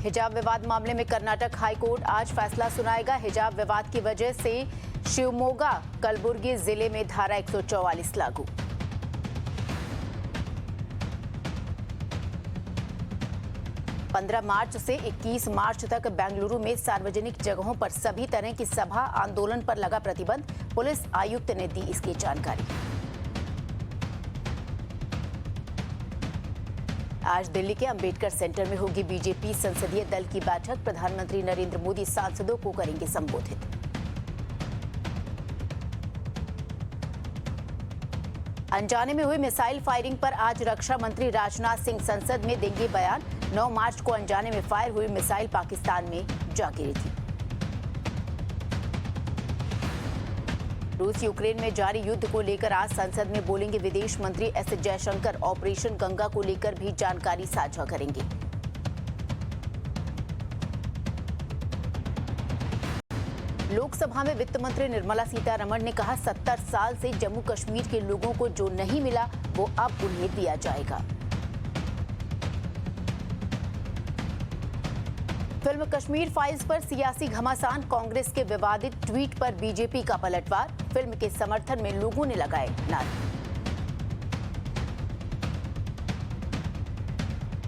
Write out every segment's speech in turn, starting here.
हिजाब विवाद मामले में कर्नाटक हाईकोर्ट आज फैसला सुनाएगा। हिजाब विवाद की वजह से शिवमोगा कलबुर्गी जिले में धारा 144 लागू। मार्च से 21 मार्च तक बेंगलुरु में सार्वजनिक जगहों पर सभी तरह की सभा आंदोलन पर लगा प्रतिबंध। पुलिस आयुक्त ने दी इसकी जानकारी। आज दिल्ली के अंबेडकर सेंटर में होगी बीजेपी संसदीय दल की बैठक। प्रधानमंत्री नरेंद्र मोदी सांसदों को करेंगे संबोधित। अनजाने में हुई मिसाइल फायरिंग पर आज रक्षा मंत्री राजनाथ सिंह संसद में देंगे बयान। 9 मार्च को अनजाने में फायर हुई मिसाइल पाकिस्तान में जा गिरी थी। रूस यूक्रेन में जारी युद्ध को लेकर आज संसद में बोलेंगे विदेश मंत्री एस जयशंकर। ऑपरेशन गंगा को लेकर भी जानकारी साझा करेंगे। लोकसभा में वित्त मंत्री निर्मला सीतारमण ने कहा 70 साल से जम्मू कश्मीर के लोगों को जो नहीं मिला वो अब उन्हें दिया जाएगा। फिल्म कश्मीर फाइल्स पर सियासी घमासान। कांग्रेस के विवादित ट्वीट पर बीजेपी का पलटवार। फिल्म के समर्थन में लोगों ने लगाए नारे।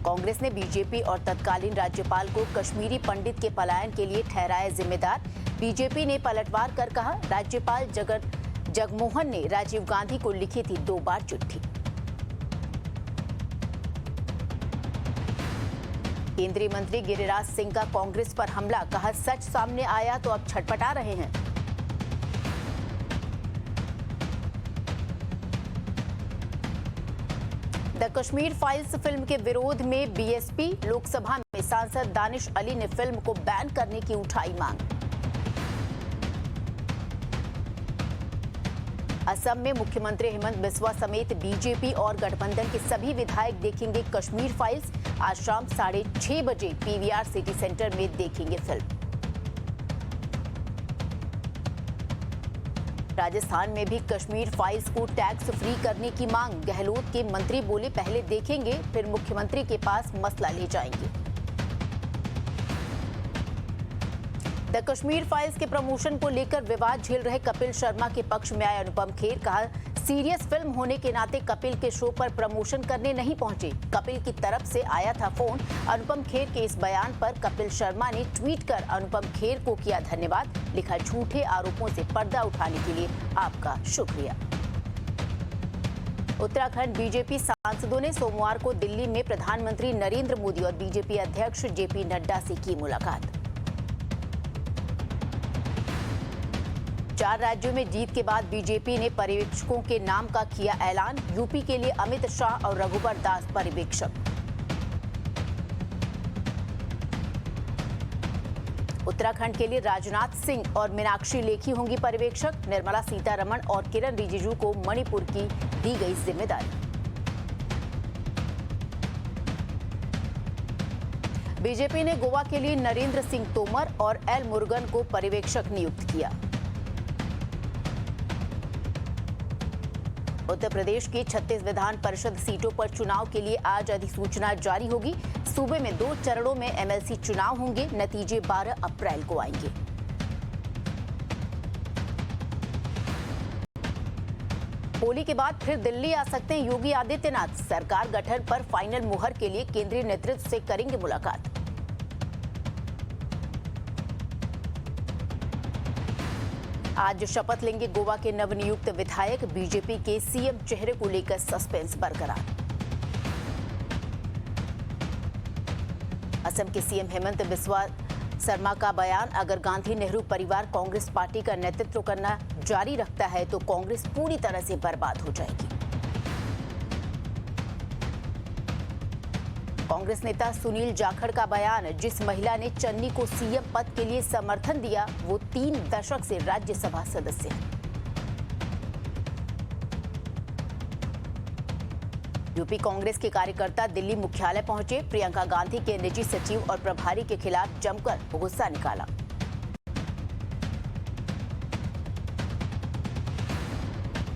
कांग्रेस ने बीजेपी और तत्कालीन राज्यपाल को कश्मीरी पंडित के पलायन के लिए ठहराया जिम्मेदार। बीजेपी ने पलटवार कर कहा राज्यपाल जगमोहन ने राजीव गांधी को लिखी थी 2 बार चिट्ठी। केंद्रीय मंत्री गिरिराज सिंह का कांग्रेस पर हमला। कहा सच सामने आया तो अब छटपटा रहे हैं। द कश्मीर फाइल्स फिल्म के विरोध में बीएसपी। लोकसभा में सांसद दानिश अली ने फिल्म को बैन करने की उठाई मांग। असम में मुख्यमंत्री हेमंत बिस्वा समेत बीजेपी और गठबंधन के सभी विधायक देखेंगे कश्मीर फाइल्स। आज शाम 6:30 बजे पीवीआर सिटी सेंटर में देखेंगे फिल्म। राजस्थान में भी कश्मीर फाइल्स को टैक्स फ्री करने की मांग। गहलोत के मंत्री बोले पहले देखेंगे फिर मुख्यमंत्री के पास मसला ले जाएंगे। द कश्मीर फाइल्स के प्रमोशन को लेकर विवाद झेल रहे कपिल शर्मा के पक्ष में आए अनुपम खेर। कहा सीरियस फिल्म होने के नाते कपिल के शो पर प्रमोशन करने नहीं पहुंचे। कपिल की तरफ से आया था फोन। अनुपम खेर के इस बयान पर कपिल शर्मा ने ट्वीट कर अनुपम खेर को किया धन्यवाद। लिखा झूठे आरोपों से पर्दा उठाने के लिए आपका शुक्रिया। उत्तराखंड बीजेपी सांसदों ने सोमवार को दिल्ली में प्रधानमंत्री नरेंद्र मोदी और बीजेपी अध्यक्ष जेपी नड्डा से की मुलाकात। 4 राज्यों में जीत के बाद बीजेपी ने पर्यवेक्षकों के नाम का किया ऐलान। यूपी के लिए अमित शाह और रघुबर दास पर्यवेक्षक। उत्तराखंड के लिए राजनाथ सिंह और मीनाक्षी लेखी होंगी पर्यवेक्षक। निर्मला सीतारमण और किरण रिजिजू को मणिपुर की दी गई जिम्मेदारी। बीजेपी ने गोवा के लिए नरेंद्र सिंह तोमर और एल मुरुगन को पर्यवेक्षक नियुक्त किया। उत्तर प्रदेश की 36 विधान परिषद सीटों पर चुनाव के लिए आज अधिसूचना जारी होगी। सूबे में 2 चरणों में एमएलसी चुनाव होंगे। नतीजे 12 अप्रैल को आएंगे। होली के बाद फिर दिल्ली आ सकते हैं योगी आदित्यनाथ। सरकार गठन पर फाइनल मुहर के लिए केंद्रीय नेतृत्व से करेंगे मुलाकात। आज शपथ लेंगे गोवा के नवनियुक्त विधायक। बीजेपी के सीएम चेहरे को लेकर सस्पेंस बरकरार। असम के सीएम हेमंत बिस्वा शर्मा का बयान। अगर गांधी नेहरू परिवार कांग्रेस पार्टी का नेतृत्व करना जारी रखता है तो कांग्रेस पूरी तरह से बर्बाद हो जाएगी। कांग्रेस नेता सुनील जाखड़ का बयान। जिस महिला ने चन्नी को सीएम पद के लिए समर्थन दिया वो 3 दशक से राज्यसभा सदस्य है। यूपी कांग्रेस के कार्यकर्ता दिल्ली मुख्यालय पहुंचे। प्रियंका गांधी के निजी सचिव और प्रभारी के खिलाफ जमकर गुस्सा निकाला।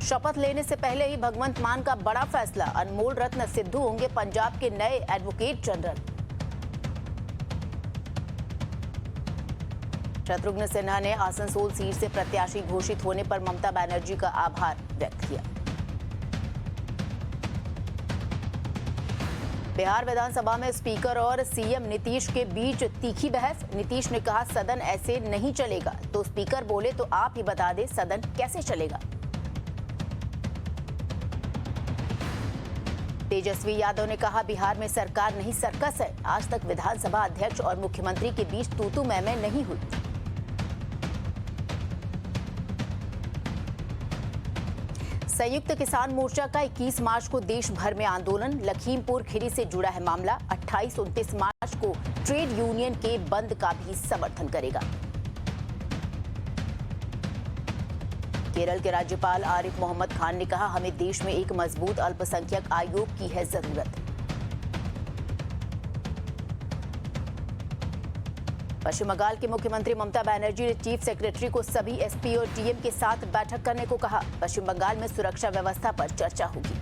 शपथ लेने से पहले ही भगवंत मान का बड़ा फैसला। अनमोल रत्न सिद्धू होंगे पंजाब के नए एडवोकेट जनरल। शत्रुघ्न सिन्हा ने आसनसोल सीट से प्रत्याशी घोषित होने पर ममता बनर्जी का आभार व्यक्त किया। बिहार विधानसभा में स्पीकर और सीएम नीतीश के बीच तीखी बहस। नीतीश ने कहा सदन ऐसे नहीं चलेगा, तो स्पीकर बोले तो आप ही बता दें सदन कैसे चलेगा। तेजस्वी यादव ने कहा बिहार में सरकार नहीं सर्कस है। आज तक विधानसभा अध्यक्ष और मुख्यमंत्री के बीच तू मैं नहीं हुई। संयुक्त किसान मोर्चा का 21 मार्च को देश भर में आंदोलन। लखीमपुर खीरी से जुड़ा है मामला। 28-29 मार्च को ट्रेड यूनियन के बंद का भी समर्थन करेगा। केरल के राज्यपाल आरिफ मोहम्मद खान ने कहा हमें देश में एक मजबूत अल्पसंख्यक आयोग की है जरूरत। पश्चिम बंगाल की मुख्यमंत्री ममता बनर्जी ने चीफ सेक्रेटरी को सभी एसपी और डीएम के साथ बैठक करने को कहा। पश्चिम बंगाल में सुरक्षा व्यवस्था पर चर्चा होगी।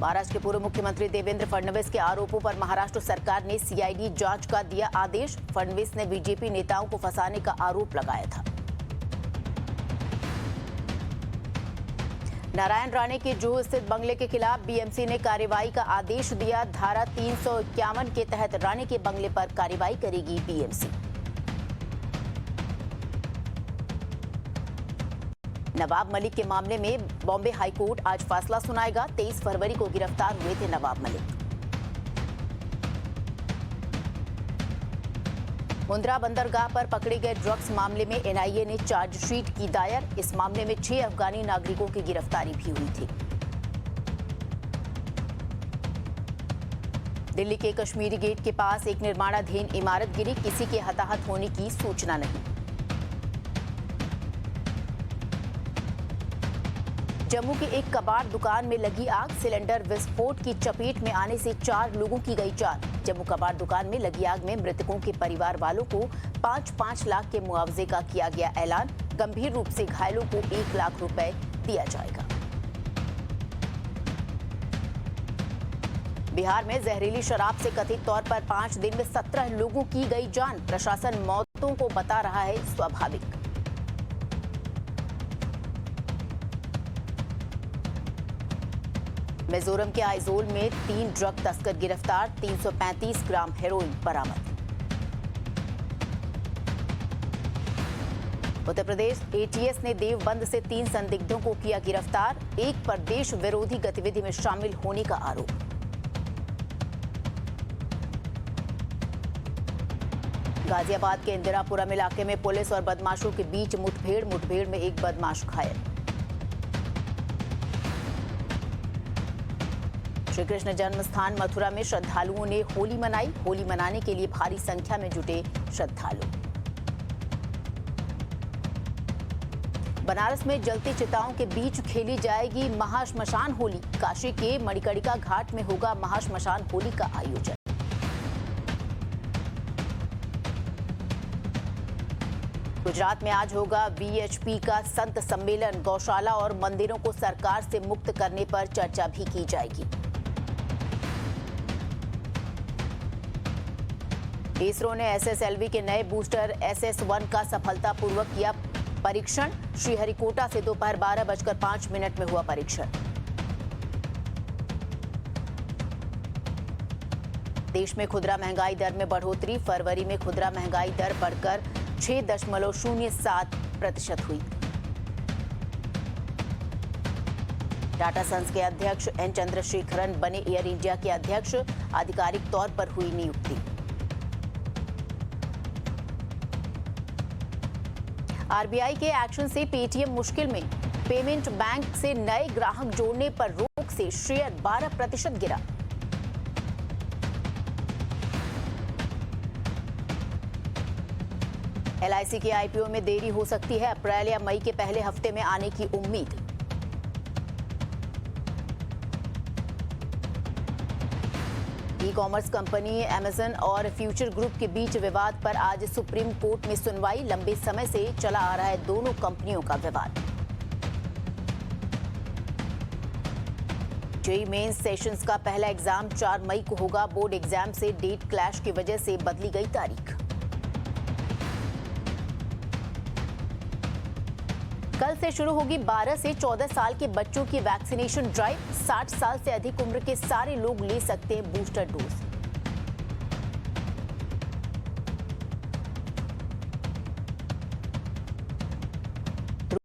महाराष्ट्र के पूर्व मुख्यमंत्री देवेंद्र फडणवीस के आरोपों पर महाराष्ट्र सरकार ने सीआईडी जांच का दिया आदेश। फडणवीस ने बीजेपी नेताओं को फंसाने का आरोप लगाया था। नारायण राणे के जुहू स्थित बंगले के खिलाफ बीएमसी ने कार्रवाई का आदेश दिया। धारा 351 के तहत राणे के बंगले पर कार्रवाई करेगी बीएमसी। नवाब मलिक के मामले में बॉम्बे हाईकोर्ट आज फैसला सुनाएगा। 23 फरवरी को गिरफ्तार हुए थे नवाब मलिक। मुंद्रा बंदरगाह पर पकड़े गए ड्रग्स मामले में एनआईए ने चार्जशीट की दायर। इस मामले में 6 अफगानी नागरिकों की गिरफ्तारी भी हुई थी। दिल्ली के कश्मीरी गेट के पास एक निर्माणाधीन इमारत गिरी। किसी के हताहत होने की सूचना नहीं। जम्मू के एक कबाड़ दुकान में लगी आग। सिलेंडर विस्फोट की चपेट में आने से 4 लोगों की गई जान। जम्मू कबाड़ दुकान में लगी आग में मृतकों के परिवार वालों को 5-5 लाख के मुआवजे का किया गया ऐलान। गंभीर रूप से घायलों को 1 लाख रुपए दिया जाएगा। बिहार में जहरीली शराब से कथित तौर पर 5 दिन में 17 लोगों की गई जान। प्रशासन मौतों को बता रहा है स्वाभाविक। मिजोरम के आइजोल में 3 ड्रग तस्कर गिरफ्तार। 335 ग्राम हेरोइन बरामद। उत्तर प्रदेश एटीएस ने देवबंद से 3 संदिग्धों को किया गिरफ्तार। एक पर देश विरोधी गतिविधि में शामिल होने का आरोप। गाजियाबाद के इंदिरापुरम इलाके में पुलिस और बदमाशों के बीच मुठभेड़ में एक बदमाश घायल। श्री कृष्ण जन्म स्थान मथुरा में श्रद्धालुओं ने होली मनाई। होली मनाने के लिए भारी संख्या में जुटे श्रद्धालु। बनारस में जलती चिताओं के बीच खेली जाएगी महाश्मशान होली। काशी के मणिकर्णिका घाट में होगा महाश्मशान होली का आयोजन। गुजरात में आज होगा वीएचपी का संत सम्मेलन। गौशाला और मंदिरों को सरकार से मुक्त करने पर चर्चा भी की जाएगी। इसरो ने एसएसएलवी के नए बूस्टर SS-1 का सफलतापूर्वक किया परीक्षण। श्रीहरिकोटा से दोपहर 12:05 में हुआ परीक्षण। देश में खुदरा महंगाई दर में बढ़ोतरी। फरवरी में खुदरा महंगाई दर बढ़कर 6.07% हुई। टाटा सन्स के अध्यक्ष एन चंद्रशेखरन बने एयर इंडिया के अध्यक्ष। आधिकारिक तौर पर हुई नियुक्ति। आरबीआई के एक्शन से पेटीएम मुश्किल में। पेमेंट बैंक से नए ग्राहक जोड़ने पर रोक से शेयर 12% गिरा। एलआईसी के आईपीओ में देरी हो सकती है। अप्रैल या मई के पहले हफ्ते में आने की उम्मीद। ई कॉमर्स कंपनी अमेजन और फ्यूचर ग्रुप के बीच विवाद पर आज सुप्रीम कोर्ट में सुनवाई। लंबे समय से चला आ रहा है दोनों कंपनियों का विवाद। जेईई मेंस सेशंस का पहला एग्जाम 4 मई को होगा। बोर्ड एग्जाम से डेट क्लैश की वजह से बदली गई तारीख। कल से शुरू होगी 12 से 14 साल के बच्चों की वैक्सीनेशन ड्राइव। 60 साल से अधिक उम्र के सारे लोग ले सकते हैं बूस्टर डोज।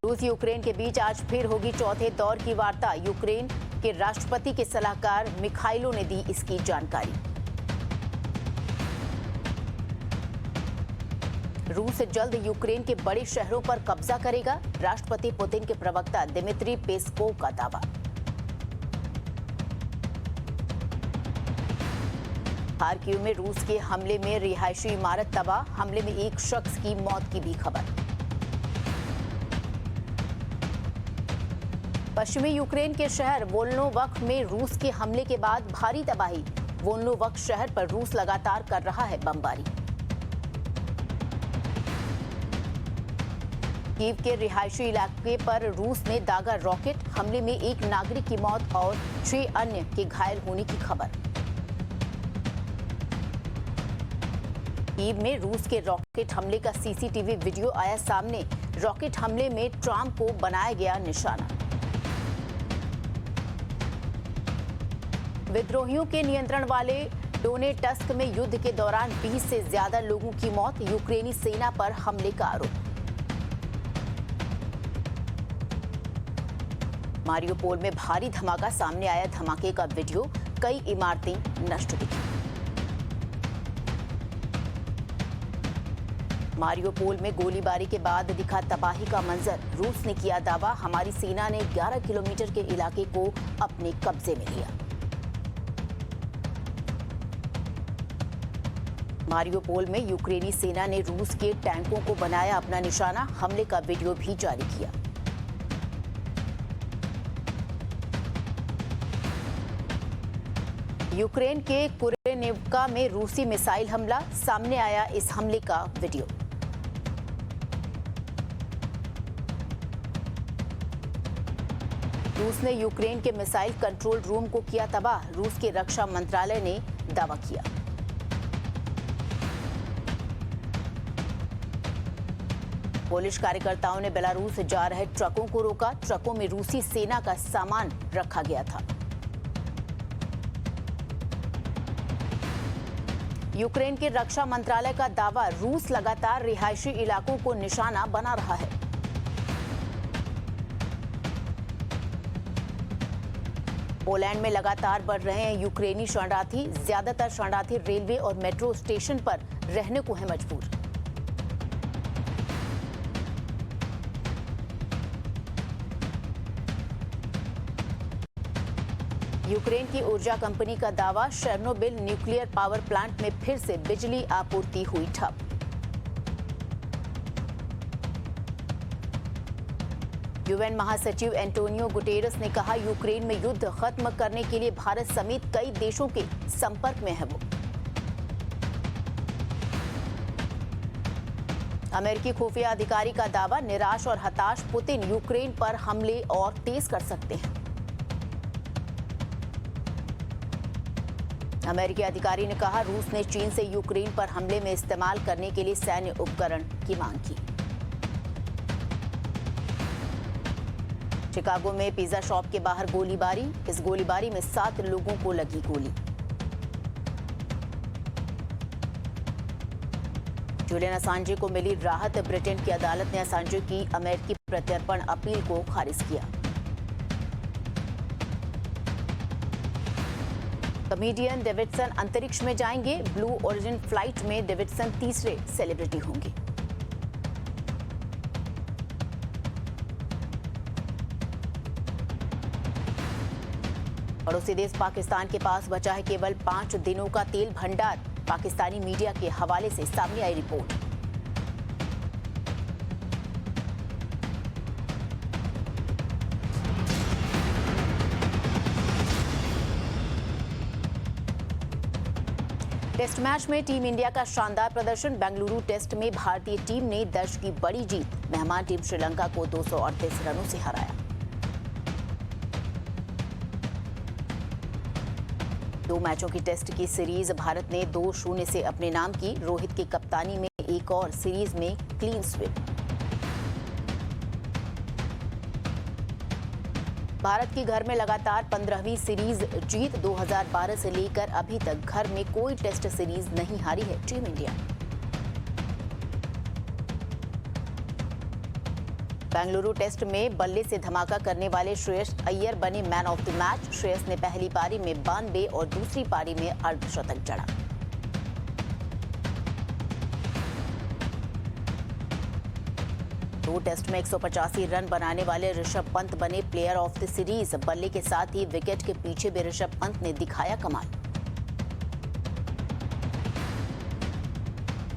रूस यूक्रेन के बीच आज फिर होगी चौथे दौर की वार्ता। यूक्रेन के राष्ट्रपति के सलाहकार मिखाइलो ने दी इसकी जानकारी। रूस जल्द यूक्रेन के बड़े शहरों पर कब्जा करेगा। राष्ट्रपति पुतिन के प्रवक्ता दिमित्री पेस्कोव का दावा। खार्किव में रूस के हमले में रिहायशी इमारत तबाह। हमले में एक शख्स की मौत की भी खबर। पश्चिमी यूक्रेन के शहर वोल्नोवख में रूस के हमले के बाद भारी तबाही। वोल्नोवख शहर पर रूस लगातार कर रहा है बमबारी। कीव के रिहायशी इलाके पर रूस ने दागा रॉकेट। हमले में एक नागरिक की मौत और 6 अन्य के घायल होने की खबर। कीव में रूस के रॉकेट हमले का सीसीटीवी वीडियो आया सामने। रॉकेट हमले में ट्रम्प को बनाया गया निशाना। विद्रोहियों के नियंत्रण वाले डोनेट्स्क में युद्ध के दौरान 20 से ज्यादा लोगों की मौत। यूक्रेनी सेना पर हमले का आरोप। मारियोपोल में भारी धमाका सामने आया। धमाके का वीडियो। कई इमारतें नष्ट दिखी। मारियोपोल में गोलीबारी के बाद दिखा तबाही का मंजर। रूस ने किया दावा, हमारी सेना ने 11 किलोमीटर के इलाके को अपने कब्जे में लिया। मारियोपोल में यूक्रेनी सेना ने रूस के टैंकों को बनाया अपना निशाना। हमले का वीडियो भी जारी किया। यूक्रेन के कुरेनेवका में रूसी मिसाइल हमला। सामने आया इस हमले का वीडियो। रूस ने यूक्रेन के मिसाइल कंट्रोल रूम को किया तबाह। रूस के रक्षा मंत्रालय ने दावा किया। पोलिश कार्यकर्ताओं ने बेलारूस जा रहे ट्रकों को रोका। ट्रकों में रूसी सेना का सामान रखा गया था। यूक्रेन के रक्षा मंत्रालय का दावा, रूस लगातार रिहायशी इलाकों को निशाना बना रहा है। पोलैंड में लगातार बढ़ रहे हैं यूक्रेनी शरणार्थी। ज्यादातर शरणार्थी रेलवे और मेट्रो स्टेशन पर रहने को है मजबूर। यूक्रेन की ऊर्जा कंपनी का दावा, चेर्नोबिल न्यूक्लियर पावर प्लांट में फिर से बिजली आपूर्ति हुई ठप। यूएन महासचिव एंटोनियो गुटेरेस ने कहा, यूक्रेन में युद्ध खत्म करने के लिए भारत समेत कई देशों के संपर्क में है वो। अमेरिकी खुफिया अधिकारी का दावा, निराश और हताश पुतिन यूक्रेन पर हमले और तेज कर सकते हैं। अमेरिकी अधिकारी ने कहा, रूस ने चीन से यूक्रेन पर हमले में इस्तेमाल करने के लिए सैन्य उपकरण की मांग की। शिकागो में पिज्जा शॉप के बाहर गोलीबारी। इस गोलीबारी में 7 लोगों को लगी गोली। जूलियन असांजे को मिली राहत। ब्रिटेन की अदालत ने असांजे की अमेरिकी प्रत्यर्पण अपील को खारिज किया। कॉमेडियन डेविडसन अंतरिक्ष में जाएंगे। ब्लू ओरिजिन फ्लाइट में डेविडसन तीसरे सेलिब्रिटी होंगे। पड़ोसी देश पाकिस्तान के पास बचा है केवल 5 दिनों का तेल भंडार। पाकिस्तानी मीडिया के हवाले से सामने आई रिपोर्ट। टेस्ट मैच में टीम इंडिया का शानदार प्रदर्शन। बेंगलुरु टेस्ट में भारतीय टीम ने दर्ज की बड़ी जीत। मेहमान टीम श्रीलंका को 238 रनों से हराया। 2 मैचों की टेस्ट की सीरीज भारत ने 2-0 से अपने नाम की। रोहित की कप्तानी में एक और सीरीज में क्लीन स्वीप। भारत की घर में लगातार 15वीं सीरीज जीत। 2012 से लेकर अभी तक घर में कोई टेस्ट सीरीज नहीं हारी है टीम इंडिया। बेंगलुरु टेस्ट में बल्ले से धमाका करने वाले श्रेयस अय्यर बने man of the match. Shreyas ने पहली पारी में 92 और दूसरी पारी में अर्धशतक जड़ा। दो टेस्ट में 185 रन बनाने वाले ऋषभ पंत बने प्लेयर ऑफ द सीरीज। बल्ले के साथ ही विकेट के पीछे भी ऋषभ पंत ने दिखाया कमाल।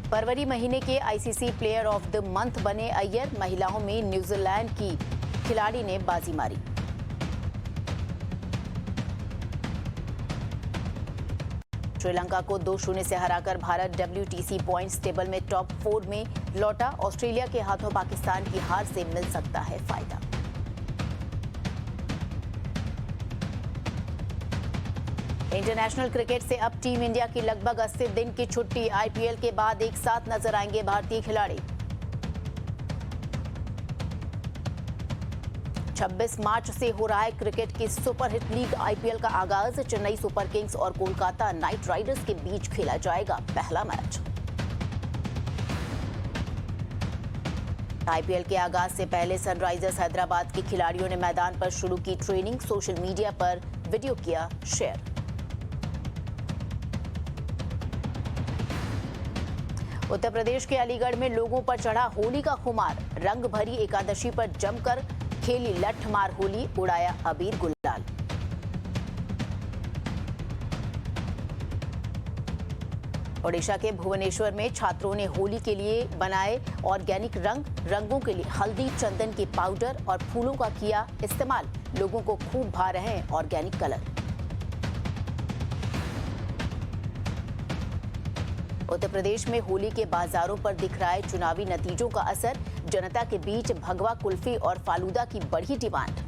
फरवरी महीने के ICC player of the month बने अय्यर। महिलाओं में न्यूजीलैंड की खिलाड़ी ने बाजी मारी। श्रीलंका को 2-0 से हराकर भारत WTC पॉइंट्स टेबल में टॉप 4 में लौटा। ऑस्ट्रेलिया के हाथों पाकिस्तान की हार से मिल सकता है फायदा। इंटरनेशनल क्रिकेट से अब टीम इंडिया की लगभग 80 दिन की छुट्टी। IPL के बाद एक साथ नजर आएंगे भारतीय खिलाड़ी। 26 मार्च से हो रहा है क्रिकेट की सुपरहिट लीग IPL का आगाज। चेन्नई सुपर किंग्स और कोलकाता नाइट राइडर्स के बीच खेला जाएगा पहला मैच। IPL के आगाज से पहले सनराइजर्स हैदराबाद के खिलाड़ियों ने मैदान पर शुरू की ट्रेनिंग। सोशल मीडिया पर वीडियो किया शेयर। उत्तर प्रदेश के अलीगढ़ में लोगों पर चढ़ा होली का खुमार। रंग भरी एकादशी पर जमकर खेली लठमार होली, उड़ाया अबीर गुलाल। ओडिशा के भुवनेश्वर में छात्रों ने होली के लिए बनाए ऑर्गेनिक रंगों के लिए हल्दी, चंदन के पाउडर और फूलों का किया इस्तेमाल। लोगों को खूब भा रहे हैं ऑर्गेनिक कलर। उत्तर प्रदेश में होली के बाजारों पर दिख रहा है चुनावी नतीजों का असर। जनता के बीच भगवा कुल्फी और फालूदा की बढ़ी डिमांड।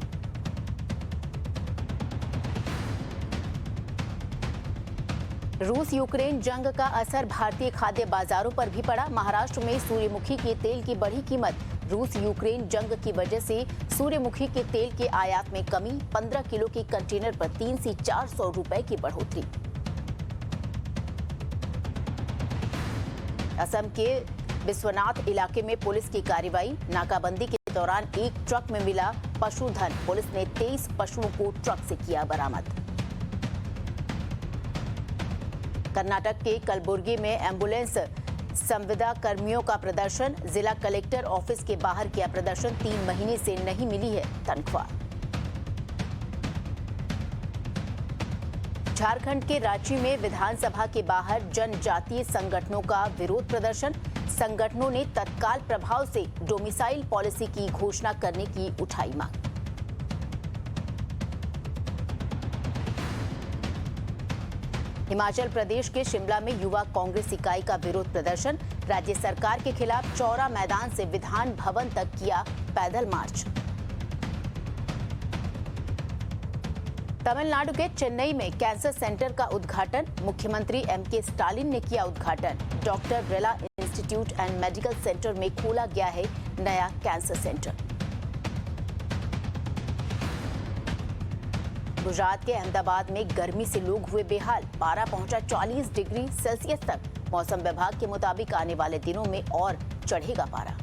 रूस यूक्रेन जंग का असर भारतीय खाद्य बाजारों पर भी पड़ा। महाराष्ट्र में सूर्यमुखी के तेल की बढ़ी कीमत। रूस यूक्रेन जंग की वजह से सूर्यमुखी के तेल के आयात में कमी। 15 किलो के कंटेनर पर 300 से 400 रुपए की बढ़ोतरी। असम के विश्वनाथ इलाके में पुलिस की कार्रवाई। नाकाबंदी के दौरान एक ट्रक में मिला पशुधन। पुलिस ने 23 पशुओं को ट्रक से किया बरामद। कर्नाटक के कलबुर्गी में एम्बुलेंस संविदा कर्मियों का प्रदर्शन। जिला कलेक्टर ऑफिस के बाहर किया प्रदर्शन। 3 महीने से नहीं मिली है तनख्वाह। झारखंड के रांची में विधानसभा के बाहर जनजातीय संगठनों का विरोध प्रदर्शन। संगठनों ने तत्काल प्रभाव से डोमिसाइल पॉलिसी की घोषणा करने की उठाई मांग। हिमाचल प्रदेश के शिमला में युवा कांग्रेस इकाई का विरोध प्रदर्शन। राज्य सरकार के खिलाफ चौरा मैदान से विधान भवन तक किया पैदल मार्च। तमिलनाडु के चेन्नई में कैंसर सेंटर का उद्घाटन। मुख्यमंत्री MK स्टालिन ने किया उद्घाटन। डॉक्टर रेला इंस्टीट्यूट एंड मेडिकल सेंटर में खोला गया है नया कैंसर सेंटर। गुजरात के अहमदाबाद में गर्मी से लोग हुए बेहाल। पारा पहुंचा 40 डिग्री सेल्सियस तक। मौसम विभाग के मुताबिक आने वाले दिनों में और चढ़ेगा पारा।